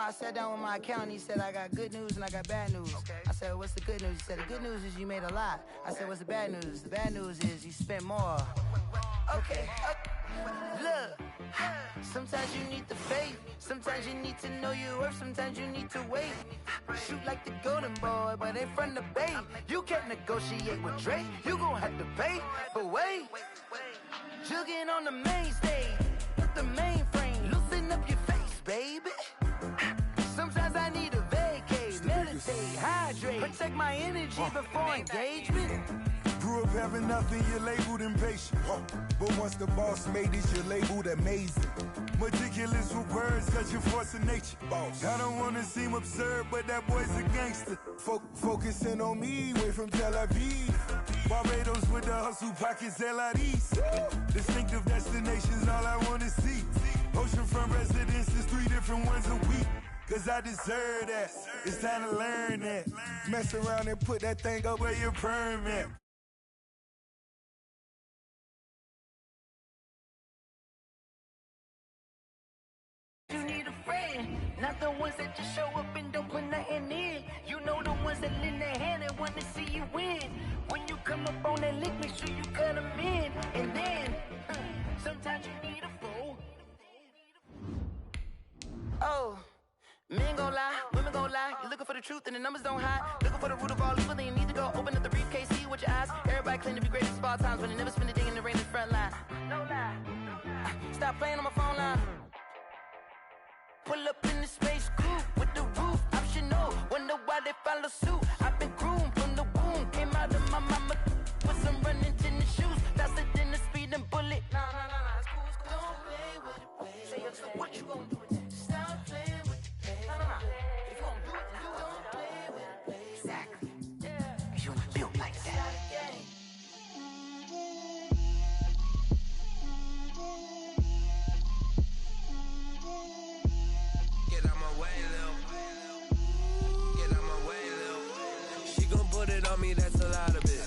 I sat down with my accountant. He said I got good news and I got bad news. I said, what's the good news? He said, the good news is you made a lot. I said, what's the bad news? The bad news is you spent more. Okay. Look, sometimes you need the faith. Sometimes you need to know your worth. Sometimes you need to wait. Shoot like the golden boy, but ain't from the bay. You can't negotiate with Drake. You gon' have to pay. But wait, jugging on the main stage. The mainframe, loosen up your face, baby. Sometimes I need a vacate, meditate, hydrate, protect my energy before engagement. Grew up having nothing, you're labeled impatient. But once the boss made it, you're labeled amazing. Meticulous with words, such a force of nature. I don't wanna seem absurd, but that boy's a gangster. Focusing on me, way from Tel Aviv. Barbados with the hustle pockets, LIDs. Distinctive destinations, all I wanna see. Oceanfront residences, 3 different ones a week. Cause I deserve that, it's time to learn that. Mess around and put that thing up where your permit. You need a friend, not the ones that just show up and don't put nothing in. You know the ones that lend their hand and want to see you win. When you come up on that lick, make sure you cut them in. And then, sometimes you need a fool. Oh, men gon' lie, women gon' lie. You're looking for the truth and the numbers don't hide. Looking for the root of all evil, then you need to go open up the briefcase, see with your eyes. Everybody claim to be greatest of all times, but they never spend a day in the rain in the front line. No lie. Stop playing on my phone line. Pull up in the space coupe with the roof optional. Wonder why they follow suit. I've been groomed from the womb. Came out of my mama with some running tennis shoes. Faster than the speeding bullet. Nah, it's cool. Don't play with it, baby. So what you gonna do with that? Stop playing with it, baby. Nah. If you gonna do it, then don't play with it, baby. Exactly. Yeah. Cause you were built like that. Put it on me, that's a lot of it.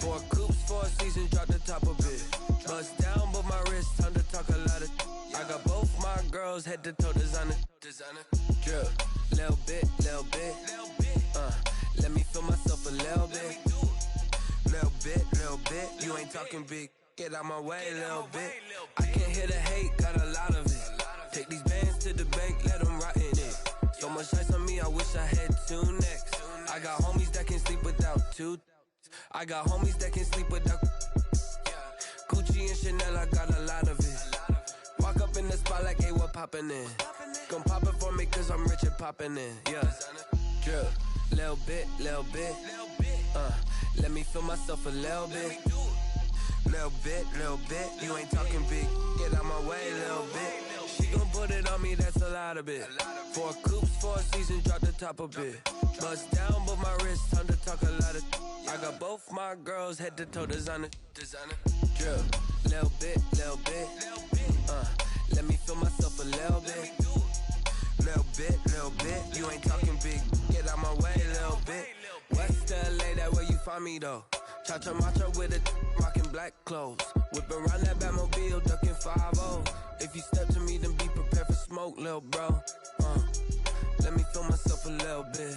4 coops, 4 seasons, drop the top of it. Bust down, but my wrist, time to talk a lot of. I got both my girls, head to toe designer. Drill, little bit. Let me feel myself a little bit. Little bit. You ain't talking big. Get out my way, little bit. I can't hear the hate, got a lot of it. Take these bands to the bank, let them rot in it. So much ice on me, I wish I had 2 necks. I got homies that can sleep without 2. I got homies that can sleep without. Gucci and Chanel, I got a lot of it. Walk up in the spot like, hey, what poppin' in? Gon' pop it for me cause I'm rich and poppin' in. Yeah, drill, little bit. Let me feel myself a little bit. Little bit. You ain't talking big. Get out my way, little bit. She gon' put it on me, that's a lot of it. 4 coops, 4 seasons, drop the top a bit. Bust down, but my wrist, time to talk a lot of. I got both my girls, head to toe designer. Drill, little bit. Let me feel myself a little bit. Little bit. You ain't talking big. Get out my way, little bit. West LA, that where you find me though. Cha-cha macha with a rockin' black clothes. Whip around that Batmobile, ducking 5-0. If you step to me, then be prepared for smoke, lil' bro. Let me feel myself a little bit.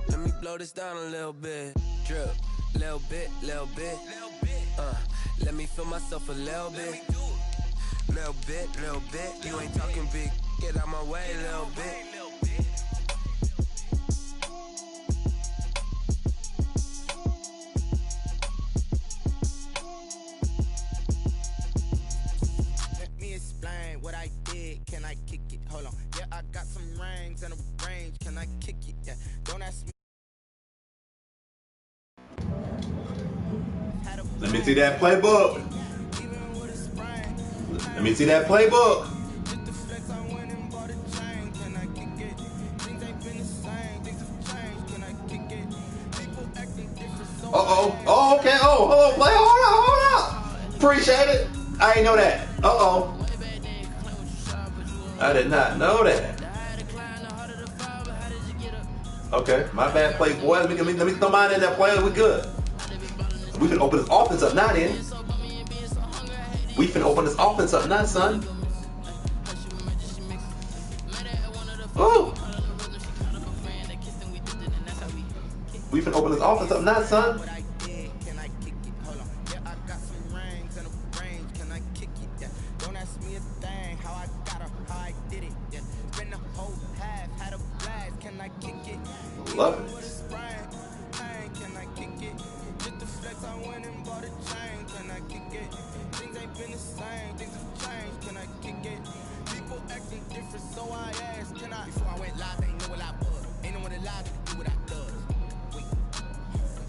Let me blow this down a little bit. Drip, little bit. Let me feel myself a little bit. Little bit. You ain't talking big. Get out my way, little bit. What I did, can I kick it? Hold on, yeah, I got some rings and a range. Can I kick it? Yeah, don't ask me. Let me see that playbook. Let me see that playbook. Oh, okay. Oh, hold on, play. Hold on. Appreciate it. I ain't know that. I did not know that. Okay, my bad, Playboy. Let me throw mine in that play. We good. We can open this offense up now, then. We can open this offense up now, son. Ooh. We finna open this offense up now, son. Loving it. People acting different, so I asked, can I? Before I went live, they know what I was. Ain't no one alive to do what I does. Wait,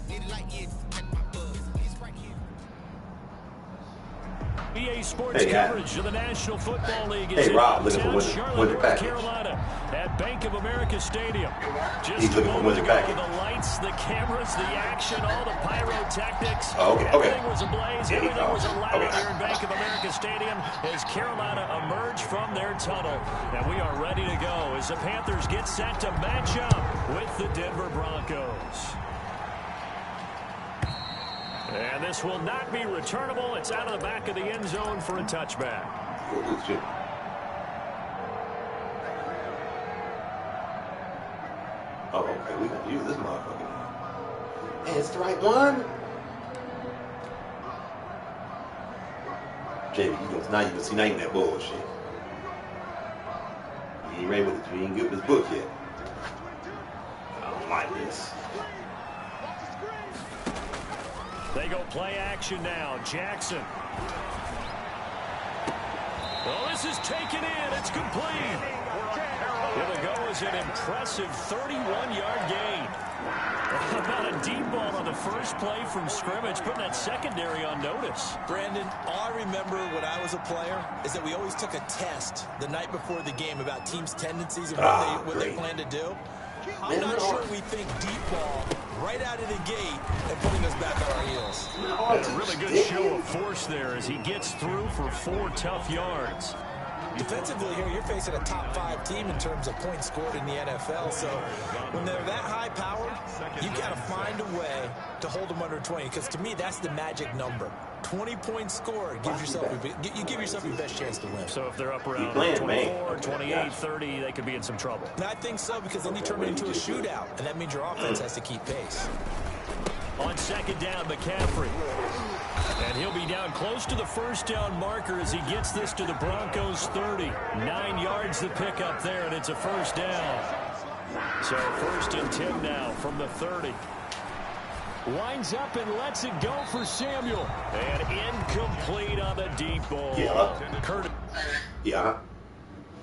need a light edge to catch my buzz. He's right here. EA Sports coverage of the National Football League is hey, Rob, looking for Charlotte, winter North package. Carolina at Bank of America Stadium. Just He's looking for winter package. The lights, the cameras, the action, all the pyrotechnics. Okay. Everything was ablaze. Everything was alive Okay. here in Bank of America Stadium as Carolina emerged from their tunnel. And we are ready to go as the Panthers get set to match up with the Denver Broncos. And this will not be returnable. It's out of the back of the end zone for a touchback. Oh, okay. We got to use this motherfucker. Hey, it's the right one. JB, now you can see that bullshit. You ain't ready with it. You ain't good with this book yet. I don't like this. They go play action now. Jackson. Well, this is taken in. It's complete. Here we go is an impressive 31-yard gain. About a deep ball on the first play from scrimmage, putting that secondary on notice. Brandon, all I remember when I was a player is that we always took a test the night before the game about teams' tendencies and what they plan to do. I'm not sure we think deep ball right out of the gate and putting us back on our heels. And a really good show of force there as he gets through for 4 tough yards. Defensively here, you're facing a top 5 team in terms of points scored in the NFL. So when they're that high powered, you got to find a way to hold them under 20. Because to me, that's the magic number. 20 points scored gives yourself you give yourself your best chance to win. So if they're up around 24, 28, 30, they could be in some trouble. And I think so, because then you turn it into a shootout, and that means your offense has to keep pace. On second down, McCaffrey. And he'll be down close to the first down marker as he gets this to the Broncos 30. 9 yards to pick up there, and it's a first down. So first and 10 now from the 30. Winds up and lets it go for Samuel. And incomplete on the deep ball. Yeah.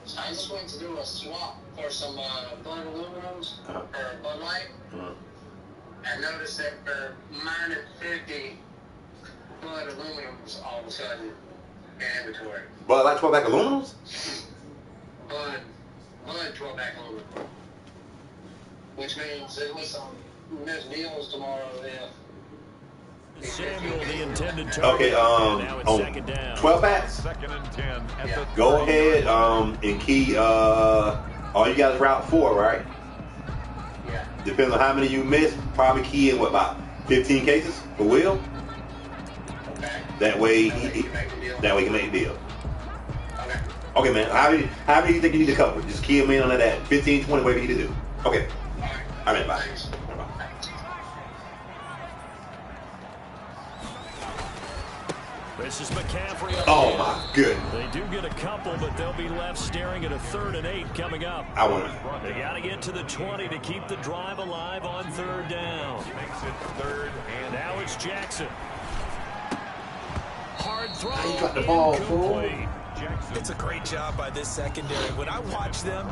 So I just went to do a swap for some Bud Aluminums or Bud Light. I noticed that for minus 50 Bud Aluminums all of a sudden in inventory. Bud Light 12-pack aluminums? Bud 12-pack aluminum. Which means at least there's deals tomorrow if Samuel, the intended target. Okay, on 12 packs. Second and 10 at the Go ahead and key all you guys route 4, right? Yeah. Depends on how many you miss, probably key in what, about 15 cases for Will? Okay. That way he can make a deal. Okay, man. How many do you think you need to cover? Just key him in on that 15, 20, whatever you need to do. Okay. All right, bye. This is McCaffrey. Oh, my goodness. They do get a couple, but they'll be left staring at a 3rd and 8 coming up. I want it. They got to get to the 20 to keep the drive alive on 3rd down. makes it 3rd and Now it's Jackson. Hard throw. How you got the ball, fool? It's a great job by this secondary. When I watch them,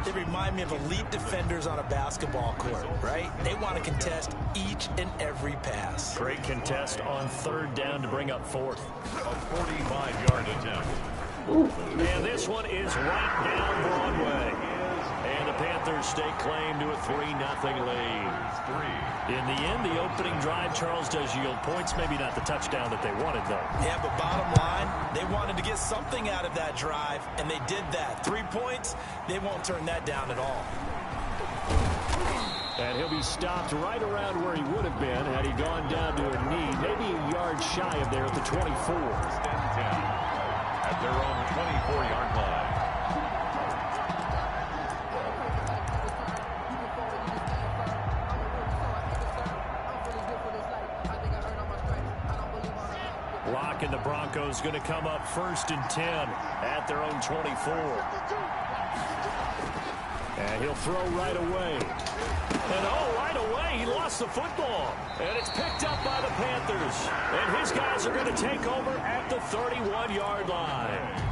they remind me of elite defenders on a basketball court, right? They want to contest each and every pass. Great contest on 3rd down to bring up 4th. a 45-yard attempt. And this one is right down Broadway. And the Panthers stake claim to a 3-0 lead. In the end, the opening drive, Charles, does yield points. Maybe not the touchdown that they wanted, though. Yeah, but bottom line, they wanted to get something out of that drive, and they did that. 3 points, they won't turn that down at all. And he'll be stopped right around where he would have been had he gone down to a knee, maybe a yard shy of there at the 24. At their own 24-yard line. Locke and the Broncos going to come up 1st and 10 at their own 24. And he'll throw right away. And right away, he lost the football. And it's picked up by the Panthers. And his guys are going to take over at the 31-yard line.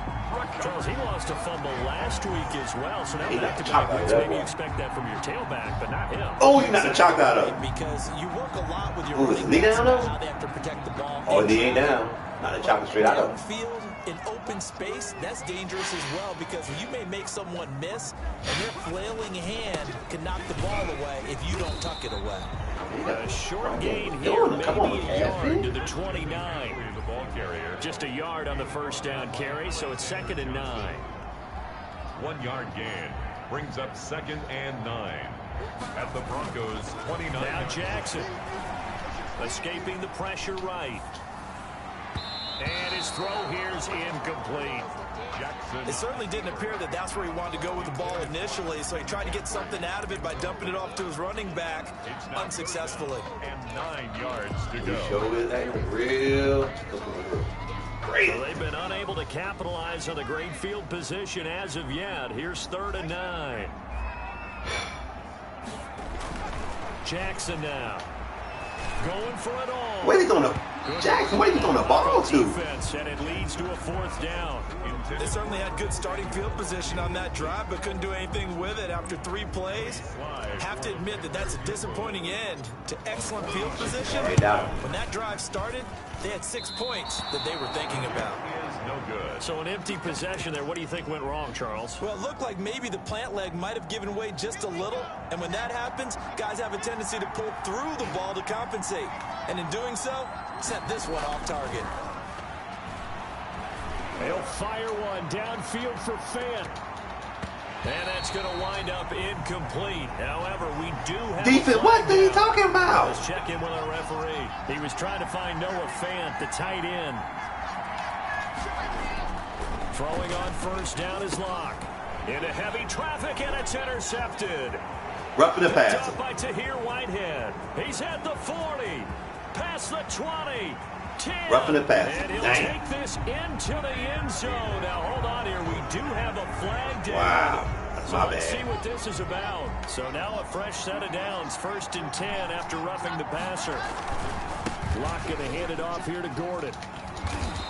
Charles, he lost a fumble last week as well. So now back-to-back wins. Maybe you expect that from your tailback, but not him. Oh, he knocked the chalk out of him. Because you work a lot with your running backs about how they have to protect the ball. Oh, the knee ain't down. Not the chalk straight out of him. Downfield in open space, that's dangerous as well because you may make someone miss, and your flailing hand can knock the ball away if you don't tuck it away. A short gain here, maybe a yard to the 29. The ball carrier. Just a yard on the first down carry, so it's 2nd and 9. 1 yard gain brings up 2nd and 9 at the Broncos 29. Now Jackson escaping the pressure right. And his throw here's incomplete. Jackson. It certainly didn't appear that that's where he wanted to go with the ball initially, so he tried to get something out of it by dumping it off to his running back unsuccessfully. And 9 yards to go. Showed it real great. Well, they've been unable to capitalize on the great field position as of yet. Here's 3rd and 9. Jackson now. Going for it all. Where are they throwing the Jackson? Where are you throwing the ball to? Defense, and it leads to a 4th down. They certainly had good starting field position on that drive, but couldn't do anything with it after 3 plays. Have to admit that that's a disappointing end to excellent field position. When that drive started, they had 6 points that they were thinking about. No good. So an empty possession there. What do you think went wrong, Charles? Well, it looked like maybe the plant leg might have given way just a little. And when that happens, guys have a tendency to pull through the ball to compensate. And in doing so, sent this one off target. They'll fire one downfield for Fant. And that's going to wind up incomplete. However, we do have defense. What are you talking about? Let's check in with our referee. He was trying to find Noah Fant, the tight end. Throwing on 1st down is Locke. Into heavy traffic, and it's intercepted. Roughing the pass. Picked up by Tahir Whitehead. He's at the 40. Past the 20. 10. Roughing the pass. And he'll Dang. take this into the end zone. Now, hold on here. We do have a flag down. Wow. That's So my let's see bad. what this is about. So now a fresh set of downs. 1st and 10 after roughing the passer. Locke going to hand it off here to Gordon.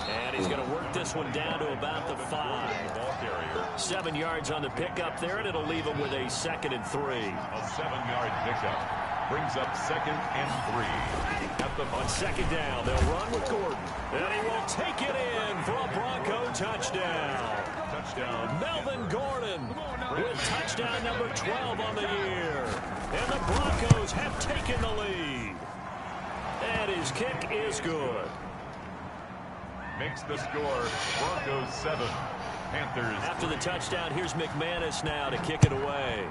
And he's going to work this one down to about the 5. Ball carrier. 7 yards on the pickup there, and it'll leave him with a 2nd and 3. A 7-yard pickup brings up 2nd and 3 at the On 2nd down, they'll run with Gordon. And he will take it in for a Bronco touchdown. touchdown. Melvin Gordon with touchdown number 12 on the year. And the Broncos have taken the lead. And his kick is good. Makes the score Broncos 7, Panthers. After the touchdown, here's McManus now to kick it away.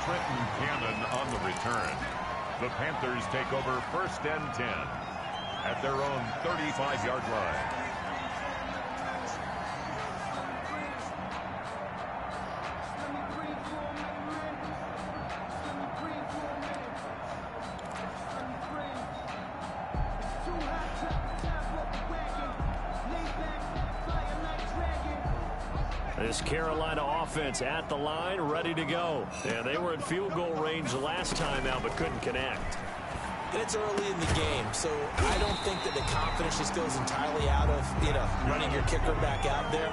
Trenton Cannon on the return. The Panthers take over 1st and 10 at their own 35-yard line. This Carolina offense at the line, ready to go. And they were in field goal range the last time out, but couldn't connect. And it's early in the game, so I don't think that the confidence just goes entirely out of, running your kicker back out there.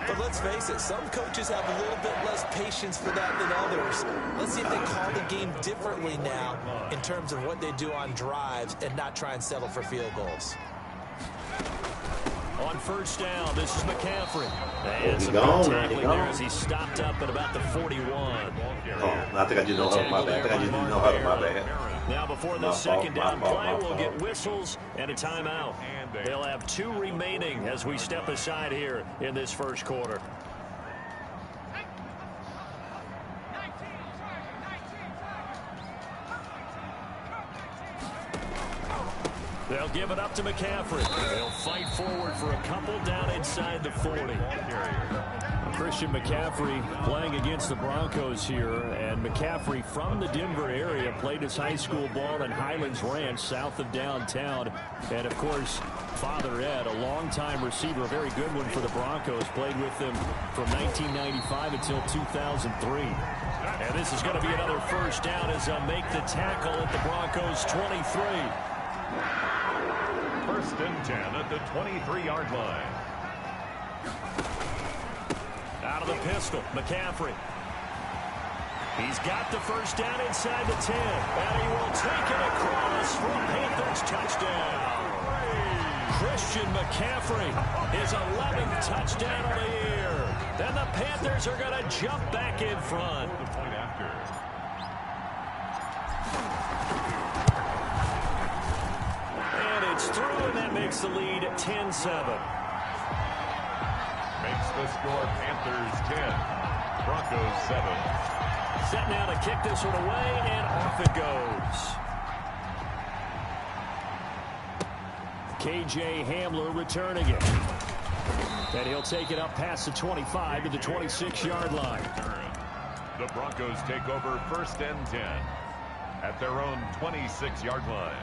But let's face it, some coaches have a little bit less patience for that than others. Let's see if they call the game differently now in terms of what they do on drives and not try and settle for field goals. On 1st down, this is McCaffrey. And some gone, good man, tackling he gone. there as he stopped up at about the 41. Oh, I think I just know how my bad. I think I just didn't know how my bad. Now before the second down play, we'll get whistles and a timeout. They'll have 2 remaining as we step aside here in this first quarter. They'll give it up to McCaffrey. They'll fight forward for a couple down inside the 40. Christian McCaffrey playing against the Broncos here. And McCaffrey from the Denver area played his high school ball in Highlands Ranch south of downtown. And, of course, Father Ed, a longtime receiver, a very good one for the Broncos, played with them from 1995 until 2003. And this is going to be another first down as they'll make the tackle at the Broncos' 23. First and 10 at the 23-yard line. Out of the pistol, McCaffrey. He's got the first down inside the 10. And he will take it across for a Panthers touchdown. Christian McCaffrey, his 11th touchdown of the year. Then the Panthers are going to jump back in front. The point after. And it's through, and that makes the lead 10-7. Makes the score Panthers 10, Broncos 7. Set now to kick this one away, and off it goes. KJ Hamler returning it. And he'll take it up past the 25 to the 26-yard line. The Broncos take over first and 10 at their own 26-yard line.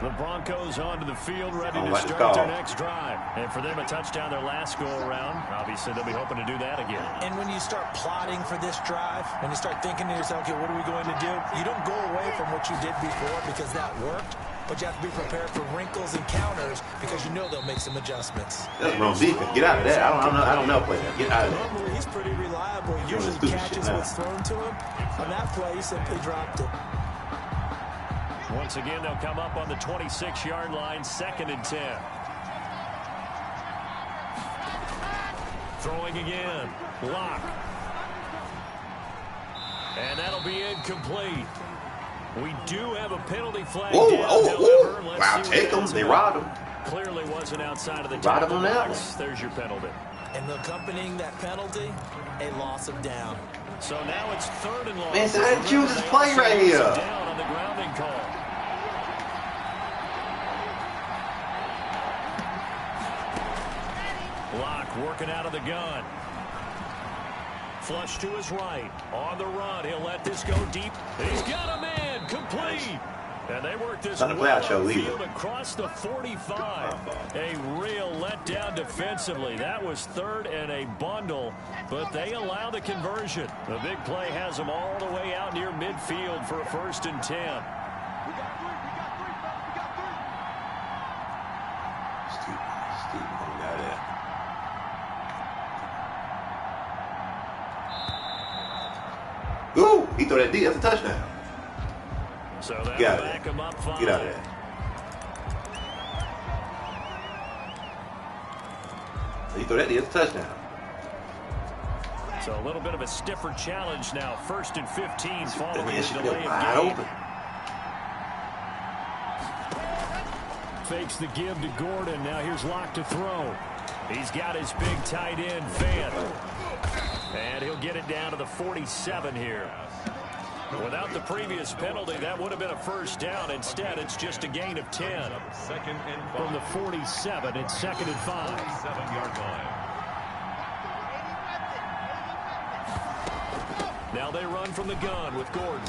The Broncos onto the field, ready to start their next drive. And for them, a touchdown their last go-around. Obviously, they'll be hoping to do that again. And when you start plotting for this drive, when you start thinking to yourself, okay, what are we going to do? You don't go away from what you did before because that worked. But you have to be prepared for wrinkles and counters because you know they'll make some adjustments. That's wrong defense. Get out of that. I don't know play that. Get out of that. Normally, he's pretty reliable. He usually catches what's thrown to him. On that play, he simply dropped it. Once again, they'll come up on the 26-yard line, 2nd and 10. Throwing again. Lock. And that'll be incomplete. We do have a penalty flag down, however. Wow, take them. They robbed him. Clearly wasn't outside of the tackle box. There's your penalty. And accompanying that penalty, a loss of down. So now it's 3rd and long. Man, so I didn't choose this play right here. Down on the grounding call. Lock working out of the gun. Flush to his right. On the run. He'll let this go deep. He's got a man. Complete. And they work this one field across the 45. A real letdown defensively. That was 3rd and a bundle, but they allow the conversion. The big play has them all the way out near midfield for a 1st and 10. Ooh, he threw that D. That's a touchdown. So that'll back him up 5. Get out of there. He threw that D. That's a touchdown. So a little bit of a stiffer challenge now. 1st and 15 following the delay of game. Fakes the give to Gordon. Now here's Locke to throw. He's got his big tight end, Fant. And he'll get it down to the 47 here. Without the previous penalty, that would have been a 1st down. Instead, it's just a gain of 10. From the 47, it's 2nd and 5. 7-yard line. Now they run from the gun with Gordon.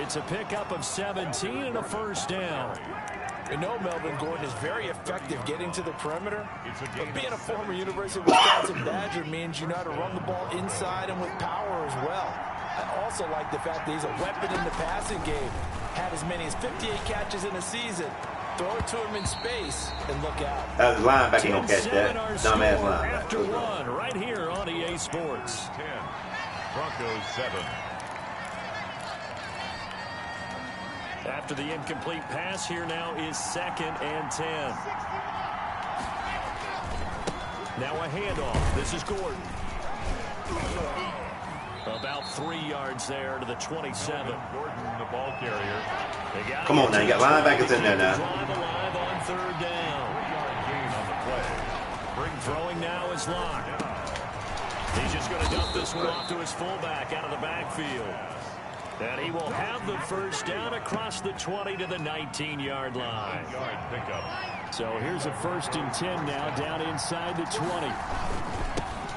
It's a pickup of 17 and a 1st down. We know Melvin Gordon is very effective getting to the perimeter, but being a former University of Wisconsin Badger means you know how to run the ball inside and with power as well. I also like the fact that he's a weapon in the passing game. Had as many as 58 catches in a season. Throw it to him in space and look out. That was linebacker gonna catch that. Dumbass linebacker. After one, right here on EA Sports. 10. Broncos 7. After the incomplete pass, here now is 2nd and 10. Now a handoff. This is Gordon. About 3 yards there to the 27. Gordon, the ball carrier. Come on now, you got linebackers in there now. Drive alive on 3rd down. 3-yard gain on the play. Brings Throwing now is Locke. He's just going to dump this one off to his fullback out of the backfield. And he will have the first down across the 20 to the 19-yard line. So here's a 1st and 10 now down inside the 20.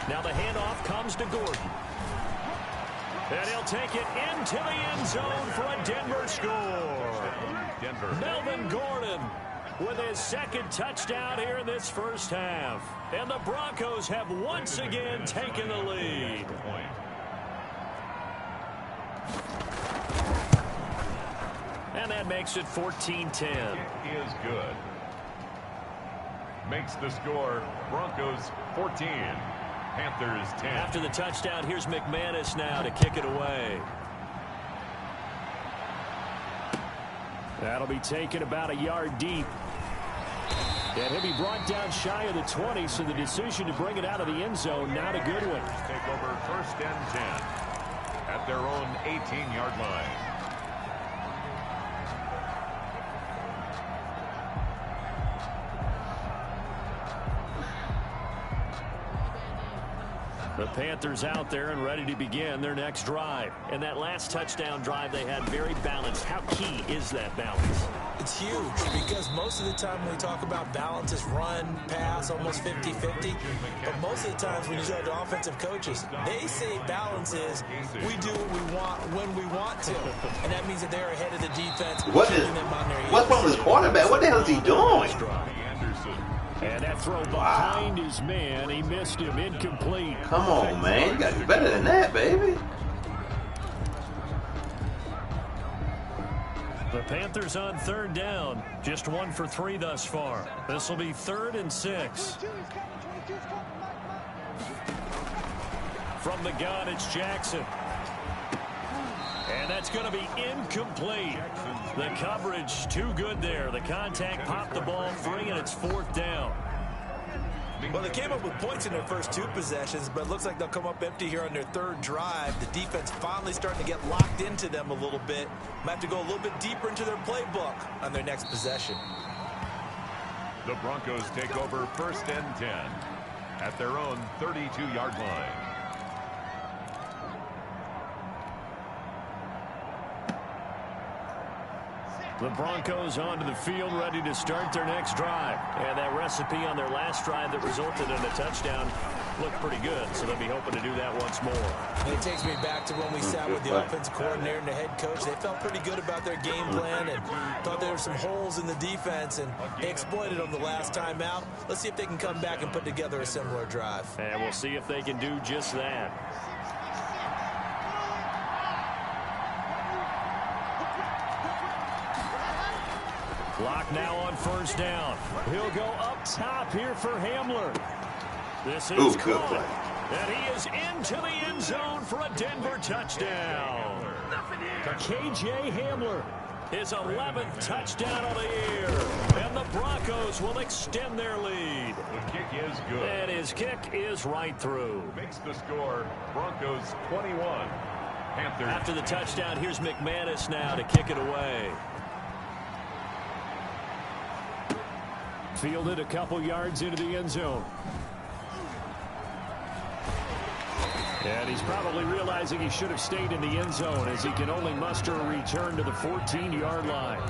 Now the handoff comes to Gordon. And he'll take it into the end zone for a Denver score. Melvin Gordon with his 2nd touchdown here in this first half. And the Broncos have once again taken the lead. And that makes it 14-10. It is good. Makes the score Broncos 14, Panthers 10. After the touchdown, here's McManus now to kick it away. That'll be taken about a yard deep. And he'll be brought down shy of the 20, so the decision to bring it out of the end zone, not a good one. Take over 1st and 10 at their own 18-yard line. The Panthers out there and ready to begin their next drive. And that last touchdown drive they had very balanced. How key is that balance? It's huge because most of the time when we talk about balance, it's run, pass, almost 50-50. But most of the times when you talk to offensive coaches, they say balance is we do what we want when we want to. And that means that they're ahead of the defense. What's wrong with his quarterback? What the hell is he doing? And that throw behind his man, he missed him, incomplete. Come on, man. You got to do better than that, baby. The Panthers on 3rd down. Just 1 for 3 thus far. This will be 3rd and 6. From the gun, it's Jackson. And that's going to be incomplete. The coverage too good there. The contact popped the ball free, and it's 4th down. Well, they came up with points in their first 2 possessions, but it looks like they'll come up empty here on their 3rd drive. The defense finally starting to get locked into them a little bit. Might have to go a little bit deeper into their playbook on their next possession. The Broncos take over 1st and 10 at their own 32-yard line. The Broncos onto the field, ready to start their next drive. And that recipe on their last drive that resulted in a touchdown looked pretty good, so they'll be hoping to do that once more. It takes me back to when we sat with the offensive coordinator and the head coach. They felt pretty good about their game plan and thought there were some holes in the defense, and they exploited them the last time out. Let's see if they can come back and put together a similar drive. And we'll see if they can do just that. Clock now on 1st down. He'll go up top here for Hamler. This is caught. And he is into the end zone for a Denver touchdown. KJ Hamler, his 11th touchdown of the year. And the Broncos will extend their lead. The kick is good. And his kick is right through. Makes the score Broncos 21. Panthers. After the touchdown, here's McManus now to kick it away. Fielded a couple yards into the end zone. And he's probably realizing he should have stayed in the end zone as he can only muster a return to the 14-yard line.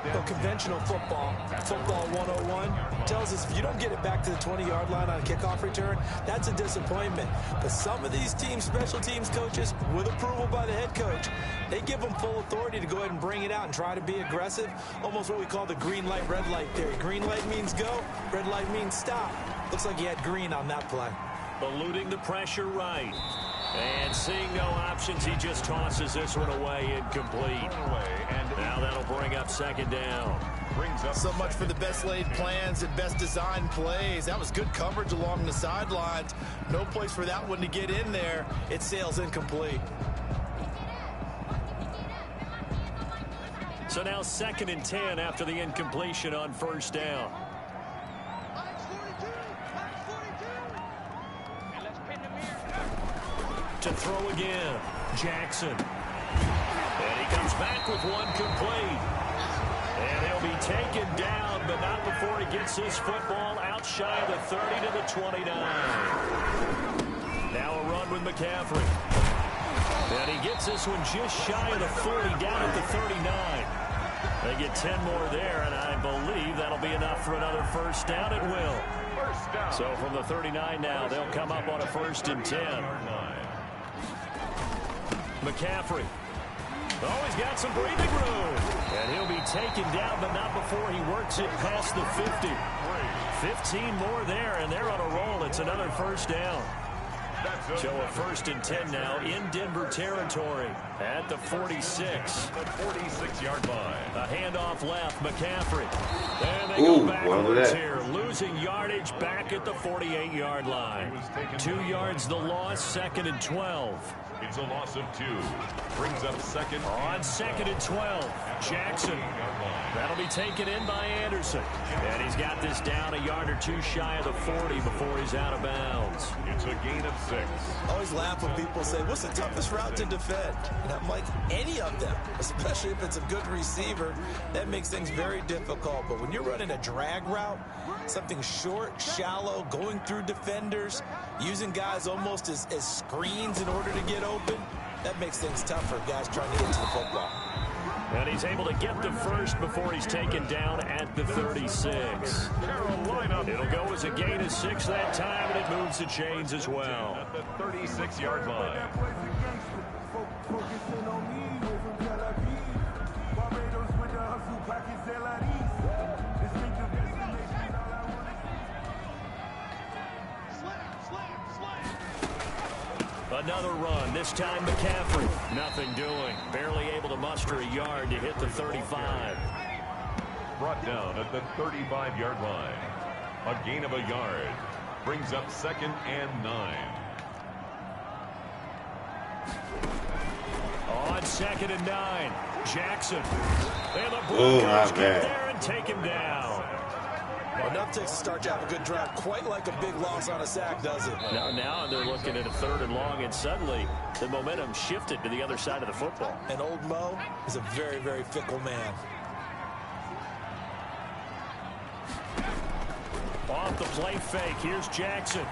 Well, conventional football 101, tells us if you don't get it back to the 20-yard line on a kickoff return, that's a disappointment. But some of these teams, special teams coaches, with approval by the head coach, they give them full authority to go ahead and bring it out and try to be aggressive. Almost what we call the green light, red light theory. Green light means go, red light means stop. Looks like he had green on that play. Eluding the pressure right. And seeing no options, he just tosses this one away, incomplete. And now that'll bring up 2nd down. So much for the best laid plans and best designed plays. That was good coverage along the sidelines. No place for that one to get in there. It sails incomplete. So now 2nd and 10 after the incompletion on 1st down. To throw again, Jackson. And he comes back with one complete. And he'll be taken down, but not before he gets his football out shy of the 30 to the 29. Now a run with McCaffrey. And he gets this one just shy of the 40, down at the 39. They get 10 more there, and I believe that'll be enough for another first down. It will. So from the 39 now, they'll come up on a 1st and 10. McCaffrey. Oh, he's got some breathing room. And he'll be taken down, but not before he works it past the 50. 15 more there, and they're on a roll. It's another first down. So a 1st and 10 now in Denver territory at the 46. The 46-yard line. A handoff left, McCaffrey. And they go backwards here, losing yardage back at the 48-yard line. 2 yards the loss, 2nd and 12. It's a loss of 2. Brings up second. On 2nd and 12, Jackson. That'll be taken in by Anderson. And he's got this down a yard or 2 shy of the 40 before he's out of bounds. It's a gain of 6. I always laugh when people say, what's the toughest route to defend? And I'm like, any of them, especially if it's a good receiver, that makes things very difficult. But when you're running a drag route, something short, shallow, going through defenders, using guys almost as screens in order to get open, that makes things tough for guys trying to get to the football. And he's able to get the first before he's taken down at the 36. It'll go as a gain of 6 that time, and it moves the chains as well. At the 36-yard line. Another run, this time McCaffrey. Nothing doing. Barely able to muster a yard to hit the 35. Brought down at the 35-yard line. A gain of a yard. Brings up 2nd and 9. On 2nd and 9, Jackson. And the Broncos get there and take him down. Well, enough takes to start to have a good drive. Quite like a big loss on a sack, does it? Now they're looking at a 3rd and long, and suddenly the momentum shifted to the other side of the football. And old Mo is a very, very fickle man. Off the play fake, here's Jackson.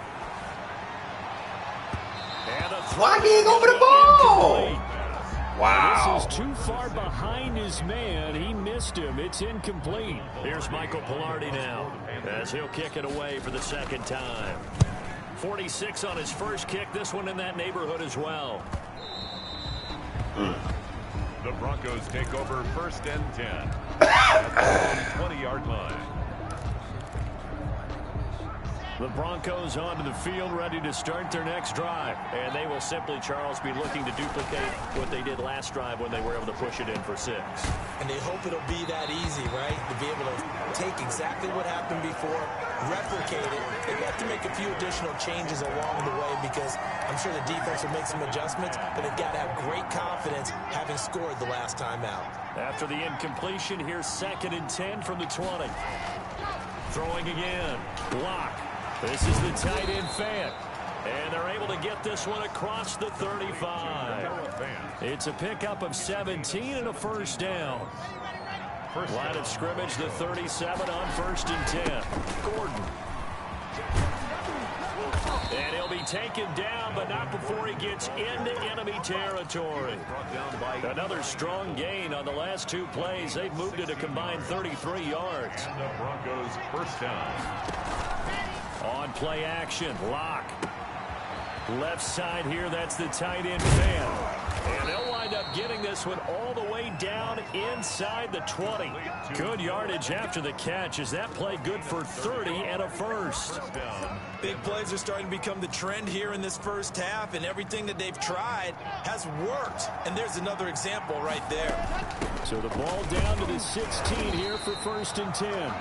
And why he ain't go for the ball? Incomplete. Wow. This is too far behind his man. He missed him. It's incomplete. Here's Michael Pilardi now as he'll kick it away for the 2nd time. 46 on his first kick. This one in that neighborhood as well. The Broncos take over 1st and 10 at the 20-yard line. The Broncos onto the field, ready to start their next drive. And they will simply, Charles, be looking to duplicate what they did last drive when they were able to push it in for 6. And they hope it'll be that easy, right? To be able to take exactly what happened before, replicate it. They have to make a few additional changes along the way because I'm sure the defense will make some adjustments, but they've got to have great confidence having scored the last time out. After the incompletion, here's 2nd and 10 from the 20. Throwing again. Block. This is the tight end fan. And they're able to get this one across the 35. It's a pickup of 17 and a 1st down. Line of scrimmage, the 37 on 1st and 10. Gordon. And he'll be taken down, but not before he gets into enemy territory. Another strong gain on the last 2 plays. They've moved it a combined 33 yards. And the Broncos 1st down. On play action, Lock. Left side here, that's the tight end fan. And they'll wind up getting this one all the way down inside the 20. Good yardage after the catch. Is that play good for 30 and a 1st? Big plays are starting to become the trend here in this first half, and everything that they've tried has worked. And there's another example right there. So the ball down to the 16 here for 1st and 10.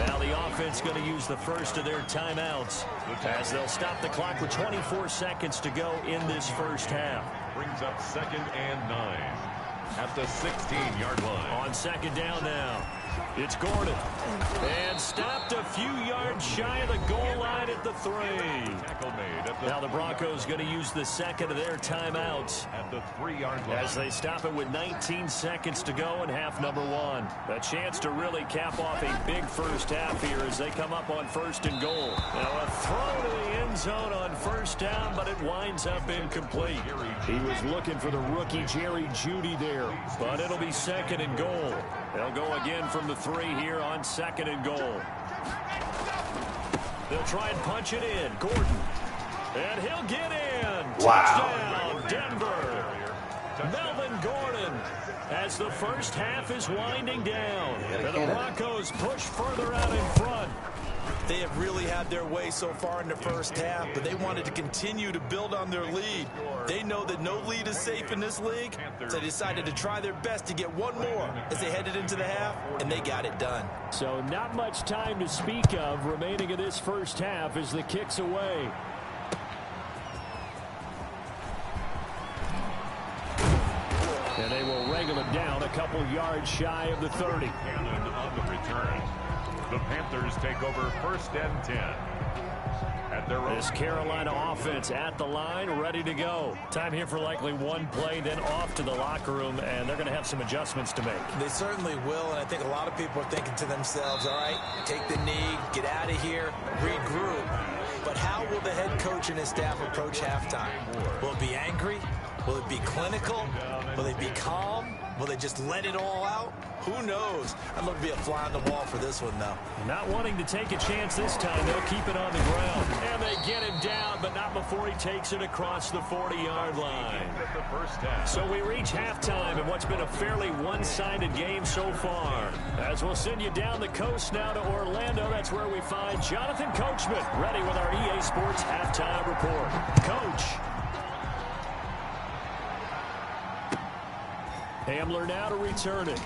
Now the offense going to use the first of their timeouts as they'll stop the clock with 24 seconds to go in this first half. Brings up 2nd and 9 at the 16-yard line. On 2nd down now. It's Gordon. And stopped a few yards shy of the goal line at the 3. Now the Broncos going to use the second of their timeouts At the 3-yard line. as they stop it with 19 seconds to go in half number 1. A chance to really cap off a big first half here as they come up on 1st and goal. Now a throw to the end zone on 1st down, but it winds up incomplete. He was looking for the rookie Jerry Jeudy there, but it'll be 2nd and goal. They'll go again from the 3 here on 2nd and goal. They'll try and punch it in. Gordon. And he'll get in. Wow. Touchdown, Denver. Melvin Gordon as the first half is winding down. And the Broncos push further out in front. They have really had their way so far in the first half, but they wanted to continue to build on their lead. They know that no lead is safe in this league, so they decided to try their best to get one more as they headed into the half, and they got it done. So not much time to speak of remaining in this first half as the kick's away. And they will wrangle him down a couple yards shy of the 30. Cannon on the return. The Panthers take over 1st and 10. At their own. This Carolina offense at the line, ready to go. Time here for likely one play, then off to the locker room, and they're going to have some adjustments to make. They certainly will, and I think a lot of people are thinking to themselves, all right, take the knee, get out of here, regroup. But how will the head coach and his staff approach halftime? Will it be angry? Will it be clinical? Will they be calm? Will they just let it all out? Who knows? I'd love to be a fly on the wall for this one, though. Not wanting to take a chance this time, they'll keep it on the ground. And they get him down, but not before he takes it across the 40-yard line. So we reach halftime in what's been a fairly one-sided game so far. As we'll send you down the coast now to Orlando, that's where we find Jonathan Coachman, ready with our EA Sports Halftime Report. Coach. Hamler now to return it.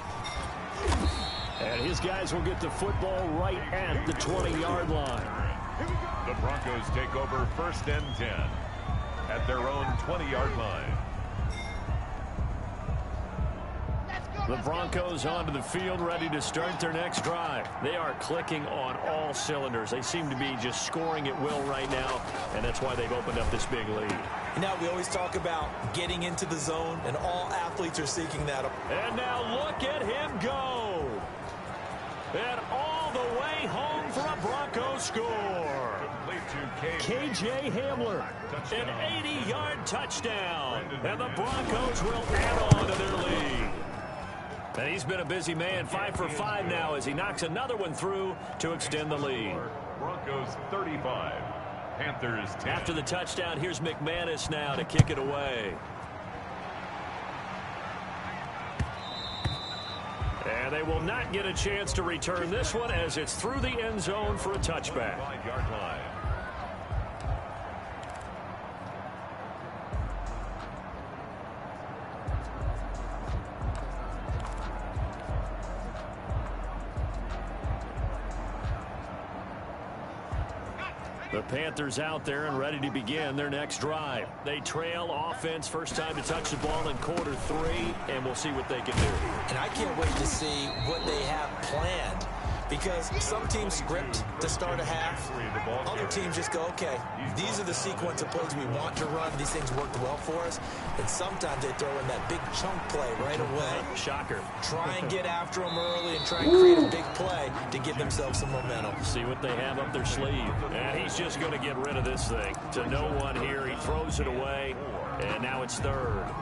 And his guys will get the football right at the 20-yard line. The Broncos take over 1st and 10 at their own 20-yard line. The Broncos onto the field, ready to start their next drive. They are clicking on all cylinders. They seem to be just scoring at will right now, and that's why they've opened up this big lead. Now, we always talk about getting into the zone, and all athletes are seeking that. And now look at him go. And all the way home for a Bronco score. KJ Hamler, an 80-yard touchdown. And the Broncos will add on to their lead. And he's been a busy man, 5 for 5 now as he knocks another one through to extend the lead. Broncos 35, Panthers 10. After the touchdown, here's McManus now to kick it away. And they will not get a chance to return this one as it's through the end zone for a touchback. 5-yard line. The Panthers out there and ready to begin their next drive. They trail offense, first time to touch the ball in quarter 3, and we'll see what they can do. And I can't wait to see what they have planned, because some teams script to start a half. Other teams just go, okay, these are the sequence of plays we want to run. These things worked well for us. And sometimes they throw in that big chunk play right away. Shocker. Try and get after them early and try and create a big play to give themselves some momentum. See what they have up their sleeve. And he's just going to get rid of this thing. To no one here. He throws it away. And now it's 3rd.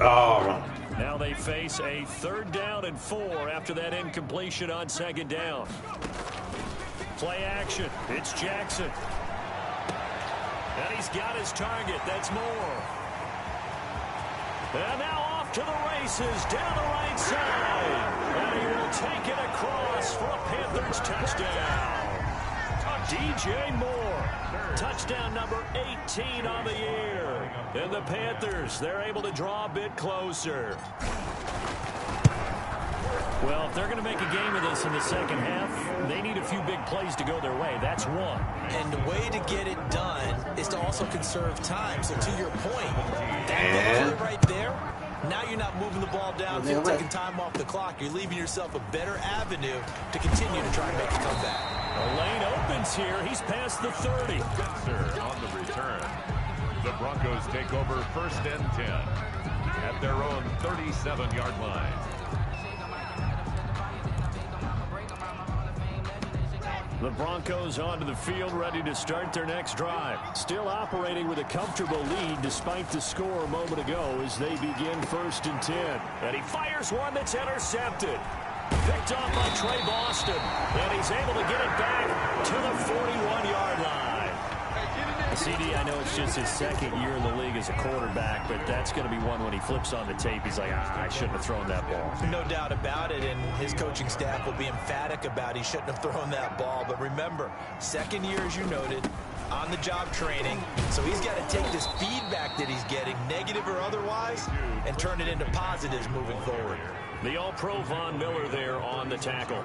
Oh, Now they face a 3rd down and 4 after that incompletion on 2nd down. Play action. It's Jackson. And he's got his target. That's Moore. And now off to the races down the right side. And he will take it across for a Panthers touchdown. DJ Moore. Touchdown number 18 on the year. And the Panthers, they're able to draw a bit closer. Well, if they're going to make a game of this in the second half, they need a few big plays to go their way. That's one. And the way to get it done is to also conserve time. So to your point, that play right there, now you're not moving the ball downfield, taking time off the clock. You're leaving yourself a better avenue to continue to try and make a comeback. The lane opens here. He's past the 30. On the return, the Broncos take over 1st and 10 at their own 37-yard line. The Broncos onto the field, ready to start their next drive. Still operating with a comfortable lead despite the score a moment ago as they begin 1st and 10. And he fires one that's intercepted. Picked off by Trey Boston. And he's able to get it back to the 41-yard line. CD, I know it's just his second year in the league as a quarterback, but that's going to be one when he flips on the tape. He's like, I shouldn't have thrown that ball. No doubt about it, and his coaching staff will be emphatic about he shouldn't have thrown that ball. But remember, second year, as you noted, on-the-job training. So he's got to take this feedback that he's getting, negative or otherwise, and turn it into positives moving forward. The All-Pro Von Miller there on the tackle.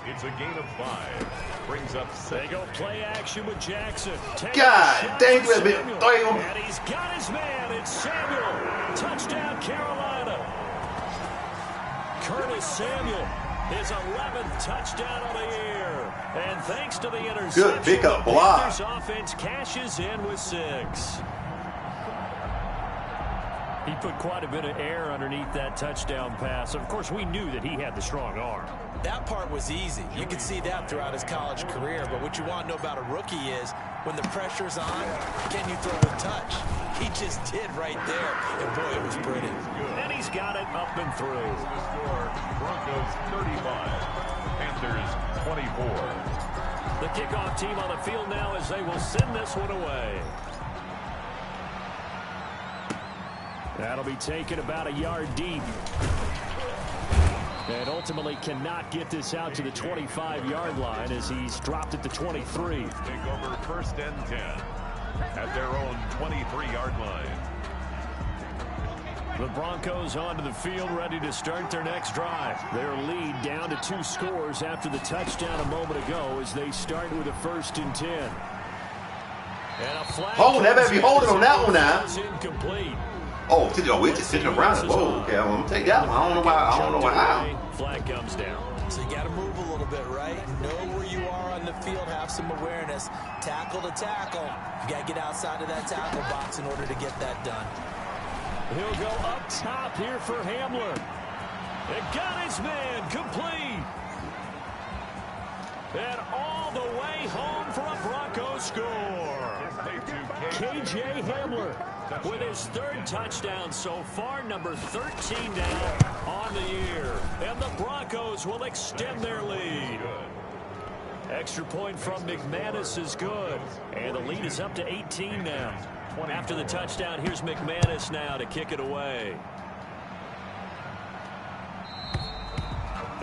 It's a gain of 5. Brings up 6. They go play action with Jackson. God dang it. And he's got his man. It's Samuel. Touchdown, Carolina. Curtis Samuel, his 11th touchdown of the year. And thanks to the interception, good pickup block. Panthers offense cashes in with 6. He put quite a bit of air underneath that touchdown pass. Of course, we knew that he had the strong arm. That part was easy. You could see that throughout his college career. But what you want to know about a rookie is when the pressure's on, can you throw a touch? He just did right there. And boy, it was pretty. And he's got it up and through. The score, Broncos 35, Panthers 24. The kickoff team on the field now as they will send this one away. That'll be taken about a yard deep. And ultimately cannot get this out to the 25-yard line as he's dropped at the 23. Take over 1st and 10 at their own 23-yard line. The Broncos onto the field, ready to start their next drive. Their lead down to 2 scores after the touchdown a moment ago as they start with a 1st and 10. And a flag. Oh, that better be holding on that one now. Incomplete. Oh, it's just sitting around. Whoa, okay, I'm gonna take that one. I don't know why. How. Flag comes down. So you got to move a little bit, right? Know where you are on the field. Have some awareness. Tackle to tackle. You got to get outside of that tackle box in order to get that done. He'll go up top here for Hamler. And got his man complete. And all the way home for a Broncos score. K.J. Hamler with his 3rd touchdown so far, number 13 down on the year. And the Broncos will extend their lead. Extra point from McManus is good. And the lead is up to 18 now. After the touchdown, here's McManus now to kick it away.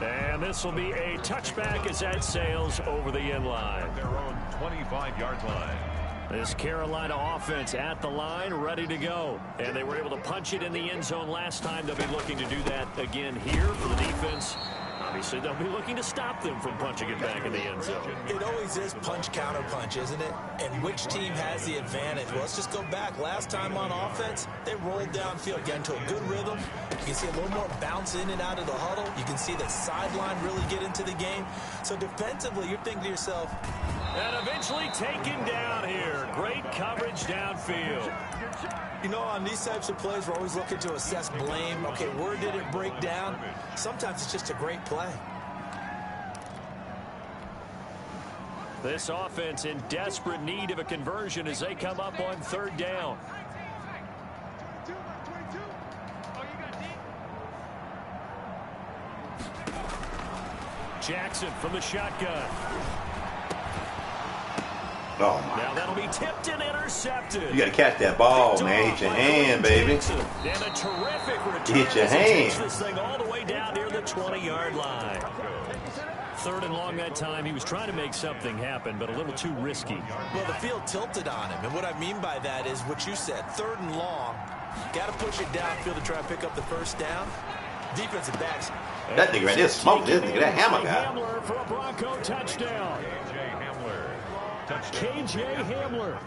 And this will be a touchback as that sails over the end line. Their own 25-yard line. This Carolina offense at the line, ready to go. And they were able to punch it in the end zone last time. They'll be looking to do that again here for the defense. Obviously, they'll be looking to stop them from punching it back in the end zone. It always is punch-counter-punch, isn't it? And which team has the advantage? Well, let's just go back. Last time on offense, they rolled downfield, got into a good rhythm. You can see a little more bounce in and out of the huddle. You can see the sideline really get into the game. So defensively, you're thinking to yourself, and eventually taken down here. Great coverage downfield. You know, on these types of plays, we're always looking to assess blame. Okay, where did it break down? Sometimes it's just a great play. This offense in desperate need of a conversion as they come up on 3rd down. Jackson from the shotgun. Oh, my. Now that'll be tipped and intercepted. You got to catch that ball, man. Hit your hand, baby. And a terrific return. Hit your hand. Takes this thing all the way down near the 20-yard line. 3rd and long that time. He was trying to make something happen, but a little too risky. Well, the field tilted on him. And what I mean by that is what you said. 3rd and long. Got to push it downfield to try to pick up the 1st down. defensive backs. That nigga right there smoking this nigga. That hammer guy. Hamler for a Bronco touchdown. KJ Hamler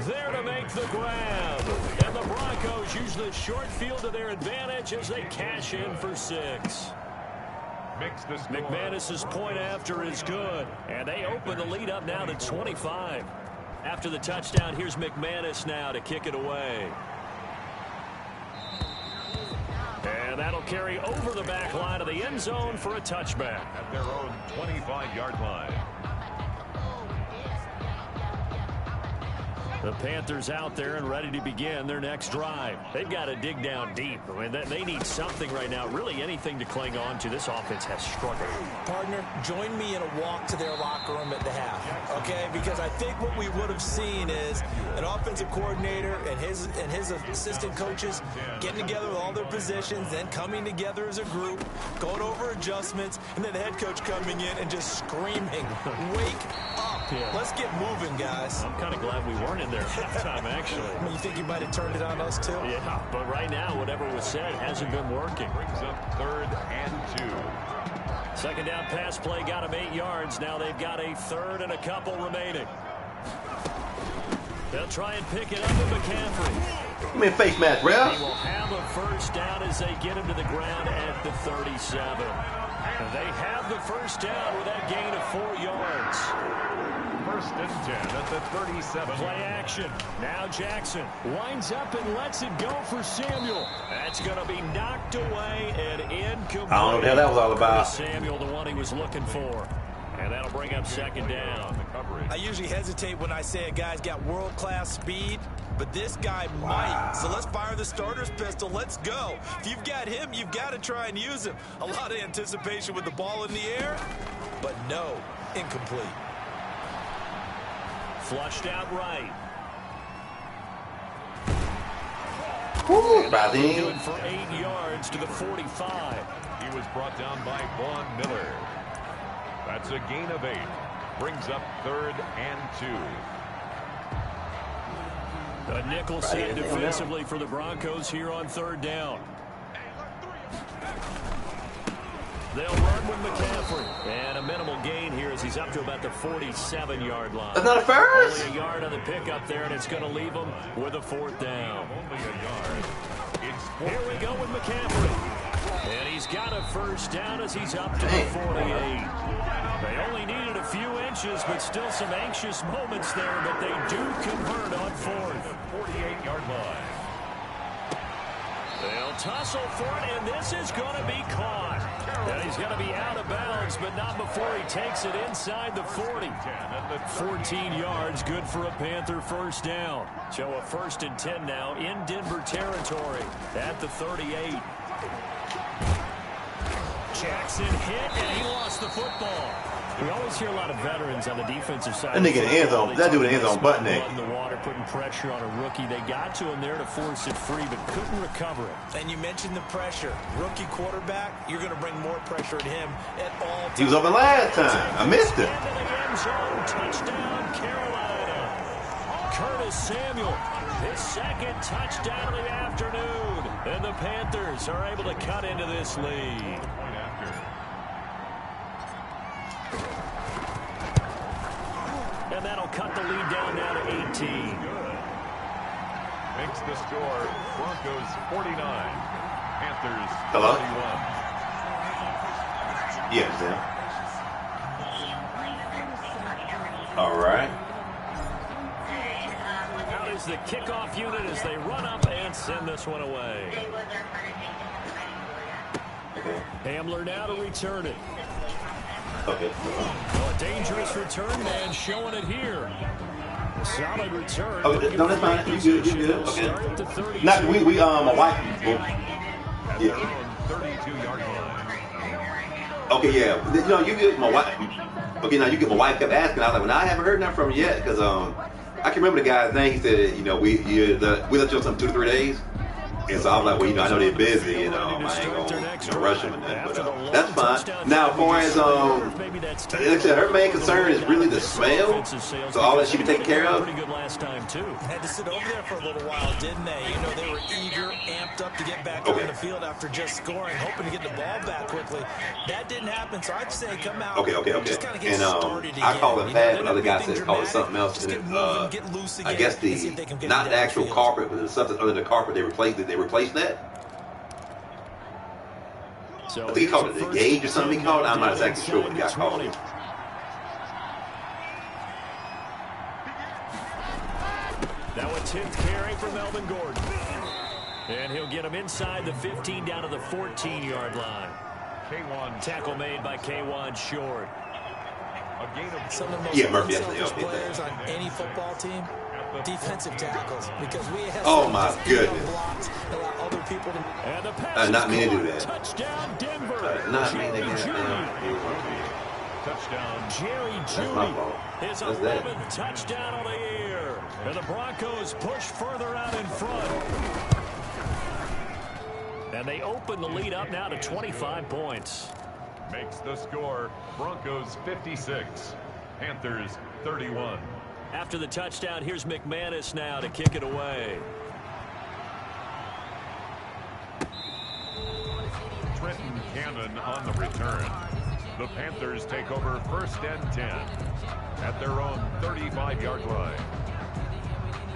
there to make the grab. And the Broncos use the short field to their advantage as they cash in for 6. McManus's point after is good. And they open the lead up now to 25. After the touchdown, here's McManus now to kick it away. And that'll carry over the back line of the end zone for a touchback. At their own 25-yard line. The Panthers out there and ready to begin their next drive. They've got to dig down deep. I mean, they need something right now, really anything to cling on to. This offense has struggled. Partner, join me in a walk to their locker room at the half, okay? Because I think what we would have seen is an offensive coordinator and his assistant coaches getting together with all their positions, then coming together as a group, going over adjustments, and then the head coach coming in and just screaming, "Wake up. Yeah. Let's get moving, guys." I'm kind of glad we weren't in there at halftime, actually. I mean, you think you might have turned it on us, too? Yeah, but right now, whatever was said hasn't been working. Brings up 3rd and 2. Second down pass play got him 8 yards. Now they've got a 3rd and a couple remaining. They'll try and pick it up with McCaffrey. Give me a face mask, Ralph. He will have a first down as they get him to the ground at the 37. And they have the first down with that gain of 4 yards. 1st and 10 at the 37. Play action. Now Jackson winds up and lets it go for Samuel. That's going to be knocked away and incomplete. I don't know what the hell that was all about. Samuel, the one he was looking for. And that'll bring up 2nd down. I usually hesitate when I say a guy's got world-class speed, but this guy might. So let's fire the starter's pistol. Let's go. If you've got him, you've got to try and use him. A lot of anticipation with the ball in the air, but no, incomplete. Flushed out right. Good for 8 yards to the 45. He was brought down by Vaughn Miller. That's a gain of 8. Brings up 3rd and 2. A nickel set defensively for the Broncos here on 3rd down. They'll run with McCaffrey. And a minimal gain here as he's up to about the 47-yard line. That's not a first. Only a yard on the pickup there, and it's going to leave him with a 4th down. Only a yard. Here we go with McCaffrey. And he's got a first down as he's up to the 48. They only needed a few inches, but still some anxious moments there, but they do convert on 4th. 48-yard line. They'll tussle for it, and this is going to be caught. And he's going to be out of bounds, but not before he takes it inside the 40. 14 yards, good for a Panther first down. So a 1st and 10 now in Denver territory at the 38. Jackson hit, and he lost the football. We always hear a lot of veterans on the defensive side. That nigga in the end zone. That dude in the end zone butt neck. In the water, putting pressure on a rookie. They got to him there to force it free, but couldn't recover it. And you mentioned the pressure. Rookie quarterback, you're going to bring more pressure at him at all times. He was open last time. I missed it. Into the end zone. Touchdown, Carolina. Curtis Samuel, his 2nd touchdown of the afternoon. And the Panthers are able to cut into this lead. And that'll cut the lead down now to 18. Makes the score Broncos 49, Panthers 31. Yes, Sam. All right. Out is the kickoff unit as they run up and send this one away. Okay. Hamler now to return it. Okay. Well, a dangerous return man showing it here. Solid return. Okay, no, that's fine. You good. Okay. Not my wife. Yeah. 32-yard line. Okay, yeah. You know, you get my wife. Okay, now you get my wife kept asking. I was like, well, I haven't heard nothing from him yet because I can remember the guy's name. He said, you know, we let you on something 2 to 3 days. And so I'm like, well, I know they're busy, I ain't gonna rush them and that, but that's fine. Now, as far as like I said, her main concern is really the smell. So all that she been taken care of. Pretty good last time too. Had to sit over there for a little while, didn't they? They were eager, amped up to get back on the field after just scoring, hoping to get the ball back quickly. That didn't happen, so I'd say come out. Okay. And I call it pad, but other guys said call it something else. And I guess not the actual carpet, but the substance under the carpet. They replaced it. They replaced that. So I think he called it the gauge or something. He called it. I'm not exactly sure what the guy called it. Now a 10th carry for Melvin Gordon. And he'll get him inside the 15 down to the 14-yard line. Tackle made by K1 Short. Some of the most selfish players on any football team, defensive tackles, because we have my goodness. Other people to and the pass not mean to do that. Touchdown Denver. Not mean to do that. Touchdown Jerry Jeudy. His 11th touchdown on the year. And the Broncos push further out in front. And they open the lead up now to 25 points. Makes the score Broncos 56, Panthers 31. After the touchdown, here's McManus now to kick it away. Trenton Cannon on the return. The Panthers take over 1st and 10 at their own 35-yard line.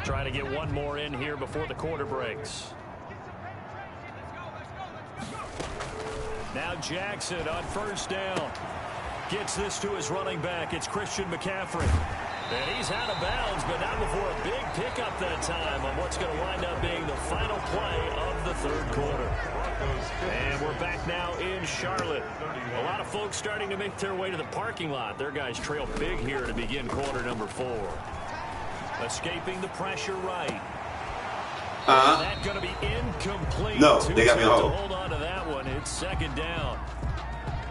Trying to get one more in here before the quarter breaks. Now Jackson on 1st down. Gets this to his running back. It's Christian McCaffrey. And he's out of bounds, but not before a big pickup that time on what's going to wind up being the final play of the 3rd quarter. And we're back now in Charlotte. A lot of folks starting to make their way to the parking lot. Their guys trail big here to begin quarter number 4. Escaping the pressure right. That's going to be incomplete. No, they got me on hold. Hold on to that one. It's 2nd down.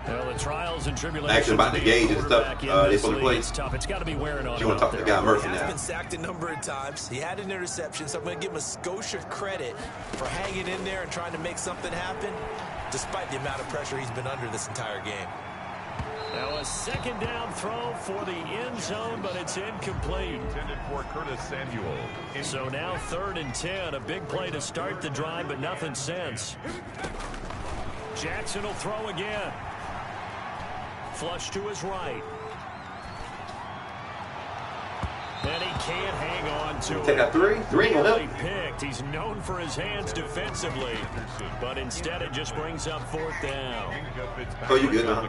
Well, the trials and tribulations. Actually, about the gauge and stuff they supposed to play. It's tough. It's got to be wearing on. You want to talk to the guy Murphy now? He's been sacked a number of times. He had an interception, so I'm going to give him a skosh of credit for hanging in there and trying to make something happen, despite the amount of pressure he's been under this entire game. Now a 2nd down throw for the end zone, but it's incomplete. Intended for Curtis Samuel. So now 3rd and 10. A big play to start the drive, but nothing since. Jackson will throw again. Flush to his right. And he can't hang on to it. Take out 3. 3 ain't gonna help. Picked. He's known for his hands defensively, but instead it just brings up 4th down. Oh, you good now?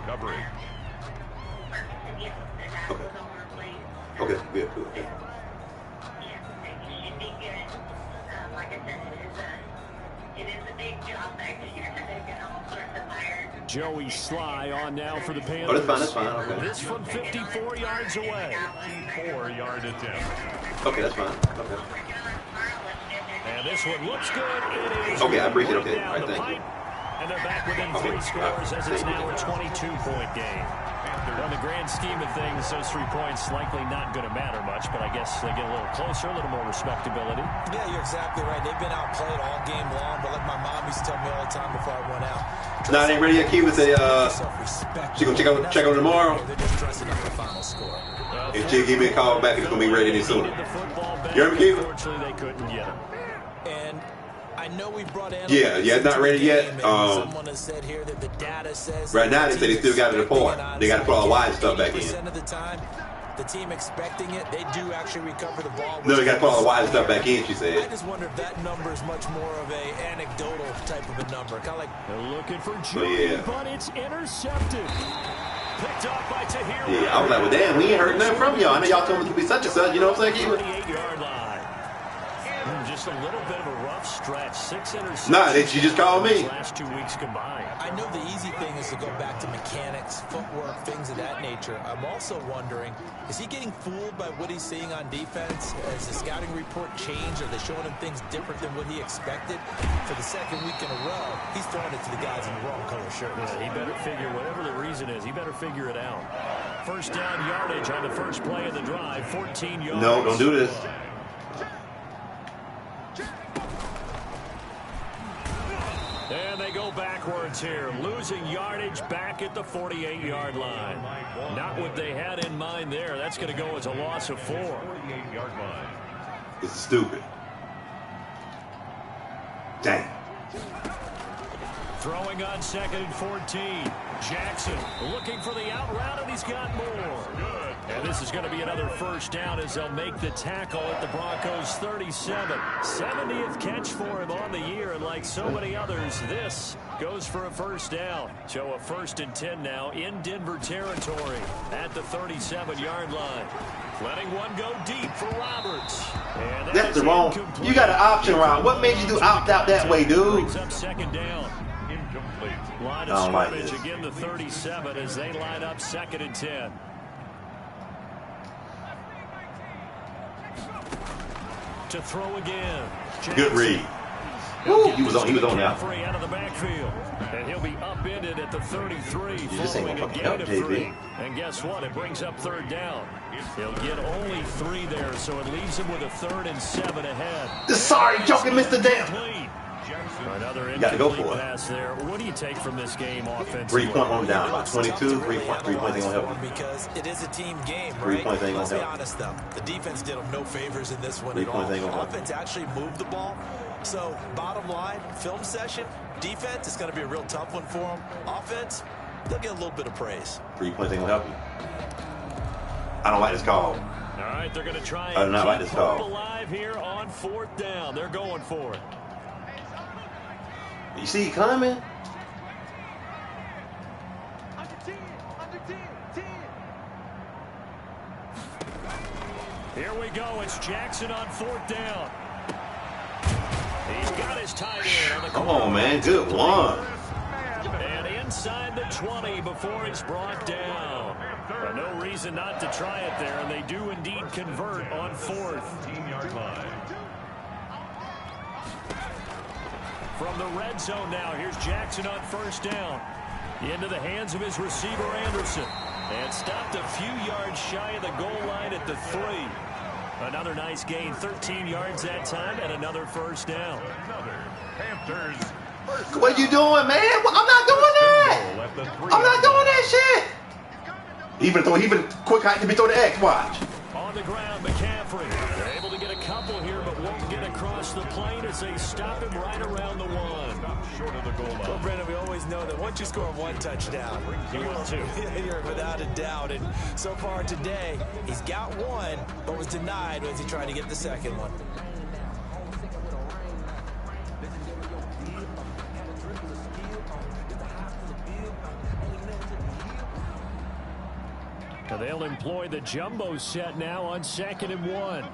Okay, good. Joey Sly on now for the Panthers. Oh, that's fine. Okay. This from 54 yards away. 4-yard attempt. Okay, that's fine. Okay. And this one looks good. It is. Okay, I appreciate it. Okay, all right, thank you. And they're back within 3 scores as it's now a 22-point game. On the grand scheme of things, those 3 points likely not going to matter much, but I guess they get a little closer, a little more respectability. Yeah, you're exactly right. They've been outplayed all game long, but like my mom used to tell me all the time before I went out. Nah, it ain't ready yet. Cuba say, she gonna check on tomorrow. They're just dressing up the final score. If she give me a call back, it's gonna be ready any sooner. You heard me, Cuba? Unfortunately, they couldn't get him. And I know we brought in it's not ready yet. Someone has said here that the data says right now they say they still got to deploy. They got to put all the wide stuff back in. Of the time, the team expecting it, they do actually recover the ball. No, they got to put all the wide stuff back in, she said. I just wonder if that number is much more of a anecdotal type of a number. Kind of like they're looking for Jeudy, but it's intercepted. Picked off by Tahir. Yeah, I was like, well, damn, we ain't heard nothing from y'all. I know y'all told me to be such and such. You know what I'm saying? 38-yard line. Just a little bit of a rough stretch. 6 interceptions. Nah, she just called me. Last 2 weeks combined. I know the easy thing is to go back to mechanics, footwork, things of that nature. I'm also wondering, is he getting fooled by what he's seeing on defense? Has the scouting report changed? Are they showing him things different than what he expected? For the 2nd week in a row, he's throwing it to the guys in the wrong color shirts. Yeah, he better figure, whatever the reason is, he better figure it out. 1st down yardage on the first play of the drive, 14 yards. No, don't do this. backwards here, losing yardage back at the 48-yard line. Not what they had in mind there. That's going to go as a loss of 4. 48-yard line. This is stupid. Dang. Throwing on 2nd and 14. Jackson looking for the out route, and he's got more. Good. And this is going to be another first down as they'll make the tackle at the Broncos 37. 70th catch for him on the year, and like so many others, this goes for a first down. So a 1st and 10 now in Denver territory at the 37-yard line. Letting one go deep for Roberts. And that's the wrong. You got an option route. What made you do opt out that way, dude? Brings up 2nd down. Incomplete. Line of scrimmage again, the 37 as they line up 2nd and 10. To throw again. Jackson. Good read. Woo, he was on now. Out of the backfield. And he'll be upended at the 33 following a gain of 3. And guess what? It brings up 3rd down. He'll get only 3 there, so it leaves him with a 3rd and 7 ahead. Sorry, joking, Mr. Damn. Another incomplete pass there. What do you take from this game offensively? 3-point one down, about 22. 3 points ain't gonna help him. Because it is a team game, 3 right? points ain't gonna Let's be help. honest, though. The defense did them no favors in this one 3 at all. points ain't gonna help. Offense actually moved the ball. So, bottom line, film session, defense is going to be a real tough one for them. Offense, they'll get a little bit of praise. 3 points ain't gonna help you. I don't like this call. All right, they're going to try I do and not like keep this call. hope alive here on 4th down. They're going for it. You see it coming? Here we go. It's Jackson on 4th down. He's got his tight end on the Come corner. on, man. Good one. And inside the 20 before it's brought down. But no reason not to try it there, and they do indeed convert on 4th. 15-yard line. From the red zone now, here's Jackson on 1st down. Into the hands of his receiver, Anderson. And stopped a few yards shy of the goal line at the 3. Another nice gain, 13 yards that time, and another 1st down. Another Panthers first What you doing, man? I'm not doing that. I'm not doing that shit. Even quick height to be throw the X. Watch. On the ground, McCaffrey. They're able to get a couple here, but won't get across the plane as they stop him right around the 1. short of the goal line. Well, Brandon, we always know that once you score 1 touchdown, you will too. You're without a doubt. And so far today, he's got 1, but was denied as he tried to get the 2nd one. They'll employ the jumbo set now on 2nd and 1.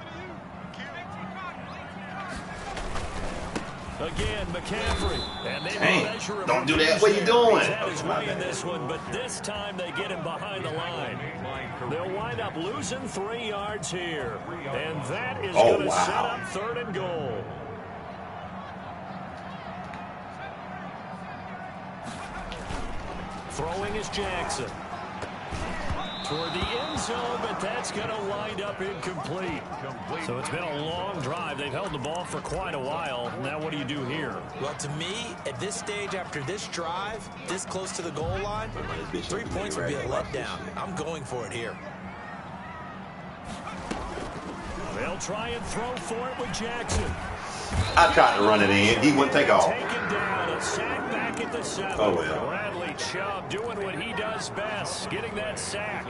Again, McCaffrey. And they measure him. Don't do that. What are you doing? He's had his way in this one, but this time they get him behind the line. They'll wind up losing 3 yards here. And that is going to set up 3rd and goal. Throwing is Jackson. Toward the end zone, but that's going to wind up incomplete. So it's been a long drive. They've held the ball for quite a while. Now what do you do here? Well, to me, at this stage, after this drive, this close to the goal line, 3 points would be a letdown. I'm going for it here. They'll try and throw for it with Jackson. I tried to run it in. He wouldn't take off. Taken down, a sack back at the 7. Oh, well. Bradley Chubb doing what he does best, getting that sack.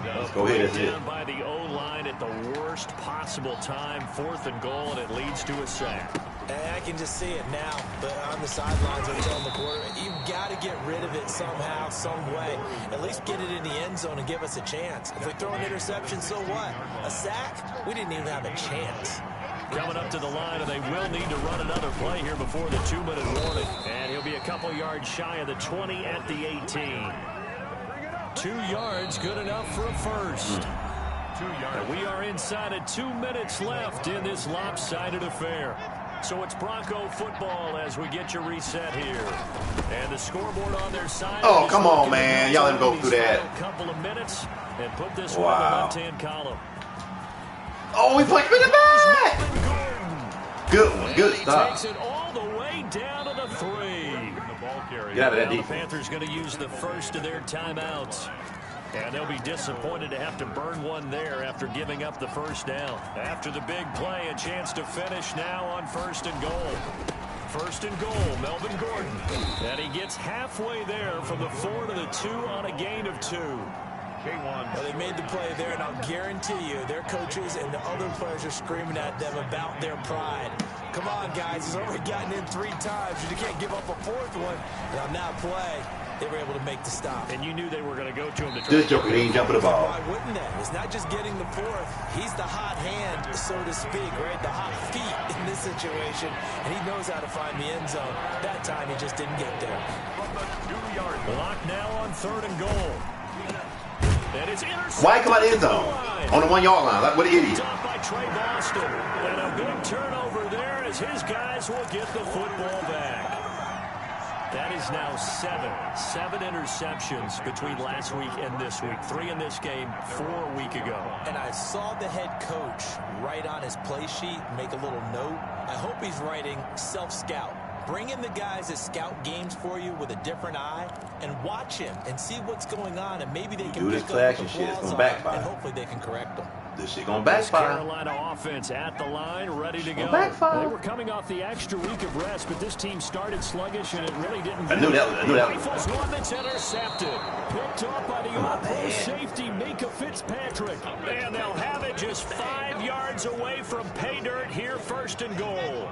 Let's go ahead. That's it. Down by the O-line at the worst possible time, 4th and goal, and it leads to a sack. And I can just see it now, but on the sidelines, I'm telling the quarterback, you've got to get rid of it somehow, some way. At least get it in the end zone and give us a chance. If we throw an interception, so what? A sack? We didn't even have a chance. Coming up to the line, and they will need to run another play here before the 2-minute warning. And he'll be a couple yards shy of the 20 at the 18. 2 yards, good enough for a first. 2 yards. And we are inside of 2 minutes left in this lopsided affair. So it's Bronco football as we get you reset here. And the scoreboard on their side. Oh, come on, man. Y'all let him go through that. Couple of minutes and put this one in the left-hand column. Oh, he punched me in the back. Good one. Good He stop. takes it all the way down to the 3. The ball Get out of that The defense. Panthers going to use the first of their timeouts. And they'll be disappointed to have to burn one there after giving up the first down. After the big play, a chance to finish now on 1st and goal. 1st and goal, Melvin Gordon. And he gets halfway there from the 4 to the 2 on a gain of 2. Well, they made the play there, and I'll guarantee you their coaches and the other players are screaming at them about their pride. Come on, guys. He's already gotten in 3 times. You can't give up a 4th one. And on that play, they were able to make the stop. And you knew they were going to go to him to try. This joker didn't jump at the ball. Why wouldn't they? It's not just getting the 4th. He's the hot hand, so to speak, right? The hot feet in this situation. And he knows how to find the end zone. That time, he just didn't get there. Block now on 3rd and goal. And it's intercepted. Why come out the end zone? On the 1 yard line. Like, what an idiot. Stopped by Trey Boston. And a big turnover there as his guys will get the football back. That is now 7 interceptions between last week and this week. 3 in this game, 4 a week ago. And I saw the head coach write on his play sheet, make a little note. I hope he's writing self-scout. Bring in the guys that scout games for you with a different eye and watch him and see what's going on, and maybe they can this pick play up action the shit. It's flaws gonna on, backfire. and hopefully they can correct them. This shit gonna backfire. Carolina offense at the line, ready to go. Backfire. They were coming off the extra week of rest, but this team started sluggish, and it really didn't. I knew that was. Rifles one that's intercepted. Picked off by the all-pro safety, Mika Fitzpatrick. And they'll have it just 5 yards away from pay dirt here, 1st and goal.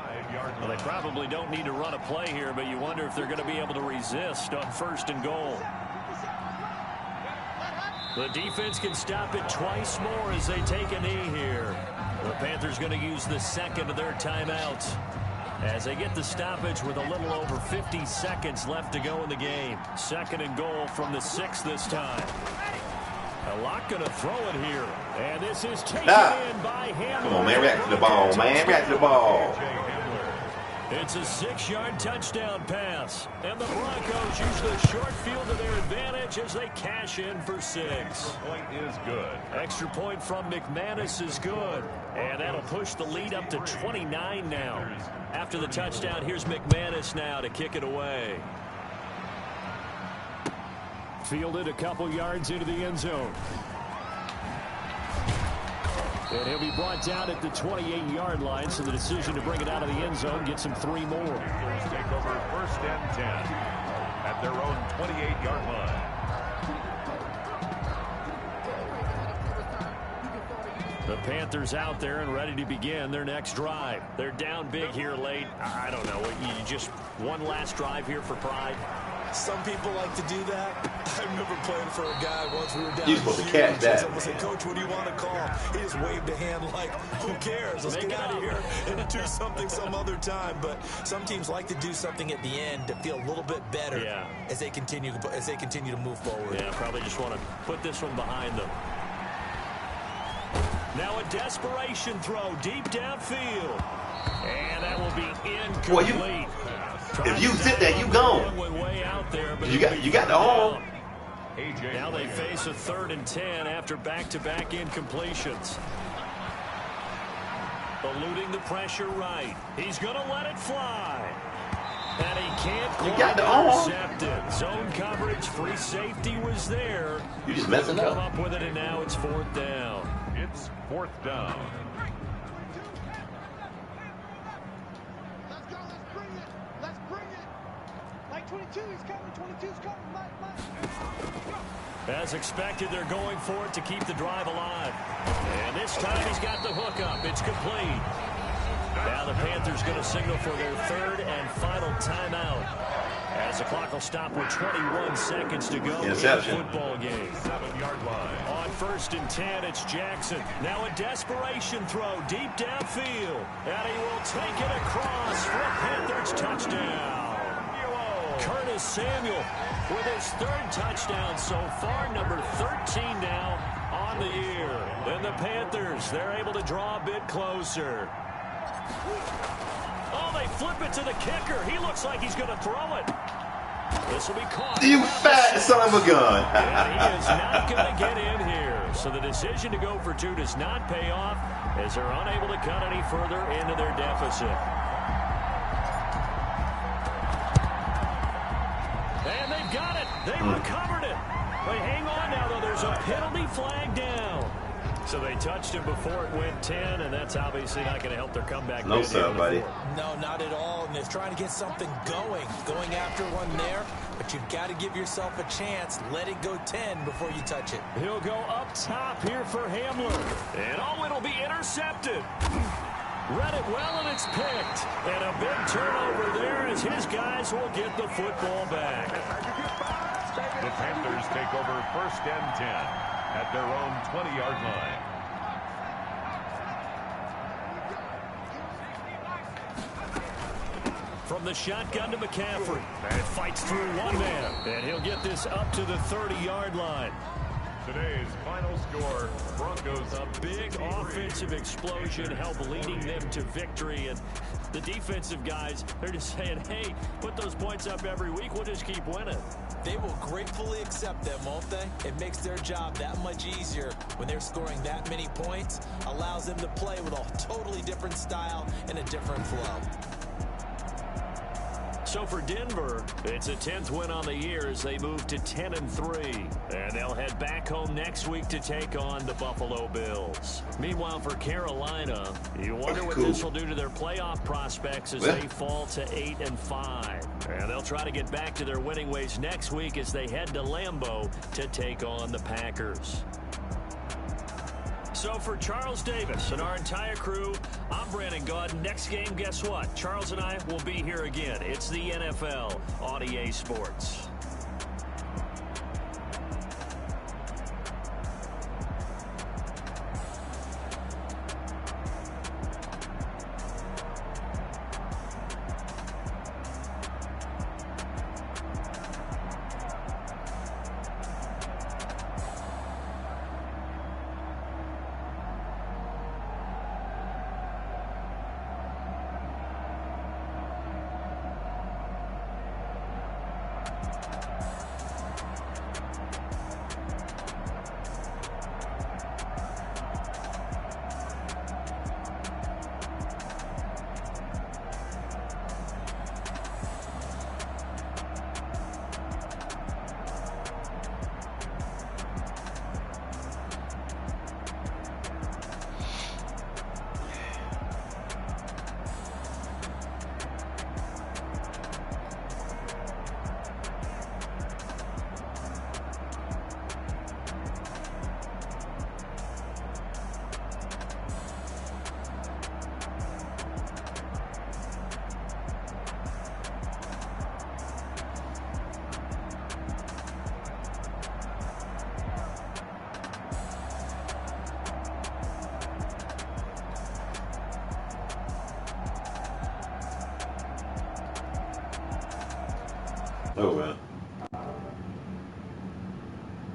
Well, they probably don't need to run a play here, but you wonder if they're going to be able to resist on 1st and goal. The defense can stop it twice more as they take a knee here. The Panthers going to use the 2nd of their timeouts as they get the stoppage with a little over 50 seconds left to go in the game. 2nd and goal from the 6 this time. A lot going to throw it here. And this is taken in by Hamler. Come on, man. React to the ball, man. React to the ball. It's a 6-yard touchdown pass. And the Broncos use the short field to their advantage as they cash in for 6. Point is good. Extra point from McManus is good. And that'll push the lead up to 29 now. After the touchdown, here's McManus now to kick it away. Fielded a couple yards into the end zone. And he'll be brought down at the 28-yard line, so the decision to bring it out of the end zone gets him 3 more. Panthers take over 1st and 10 at their own 28-yard line. The Panthers out there and ready to begin their next drive. They're down big here late. I don't know. You just one last drive here for pride. Some people like to do that. I remember playing for a guy once. We were down. You're supposed to catch that. Someone said, "Coach, what do you want to call?" He just waved a hand like, "Who cares? Let's get out of here and do something some other time." But some teams like to do something at the end to feel a little bit better as they continue to move forward. Yeah, probably just want to put this one behind them. Now a desperation throw deep downfield. And that will be incomplete. If you sit there, you gone. You got the arm. Now they face a 3rd and 10 after back-to-back incompletions. Eluding the pressure right. He's going to let it fly. And he can't quite intercept it. Zone coverage, free safety was there. You just messing up. Come up with it, and now it's 4th down. It's 4th down. Let's go. Let's bring it. Let's bring it. Like 22, he's coming. 22's coming. As expected, they're going for it to keep the drive alive. And this time he's got the hook up. It's complete. Now the Panthers going to signal for their 3rd and final timeout. As the clock will stop with 21 seconds to go in the football game. 7-yard line. On 1st and 10, it's Jackson. Now a desperation throw deep downfield. And he will take it across for a Panthers touchdown. Curtis Samuel with his 3rd touchdown so far, number 13 now on the year. Then the Panthers, they're able to draw a bit closer. Oh, they flip it to the kicker. He looks like he's going to throw it. This will be caught. You fat son of a gun. And he is not going to get in here. So the decision to go for 2 does not pay off as they're unable to cut any further into their deficit. They recovered it. But hang on now, though. There's a penalty flag down. So they touched him before it went 10, and that's obviously not going to help their comeback. No, sir, buddy. No, not at all. And they're trying to get something going after one there. But you've got to give yourself a chance. Let it go 10 before you touch it. He'll go up top here for Hamler. And it'll be intercepted. Read it well, and it's picked. And a big turnover there as his guys will get the football back. The Panthers take over 1st and 10 at their own 20-yard line. From the shotgun to McCaffrey. And fights through one man. And he'll get this up to the 30-yard line. Today's final score, Broncos a big offensive explosion help leading them to victory. And the defensive guys, they're just saying, hey, put those points up every week. We'll just keep winning. They will gratefully accept them, won't they? It makes their job that much easier when they're scoring that many points. Allows them to play with a totally different style and a different flow. So for Denver, it's a 10th win on the year as they move to 10-3. And they'll head back home next week to take on the Buffalo Bills. Meanwhile, for Carolina, you wonder what this will do to their playoff prospects as they fall to 8-5. And they'll try to get back to their winning ways next week as they head to Lambeau to take on the Packers. So for Charles Davis and our entire crew, I'm Brandon Gaudin. Next game, guess what? Charles and I will be here again. It's the NFL on EA Sports. Oh, man.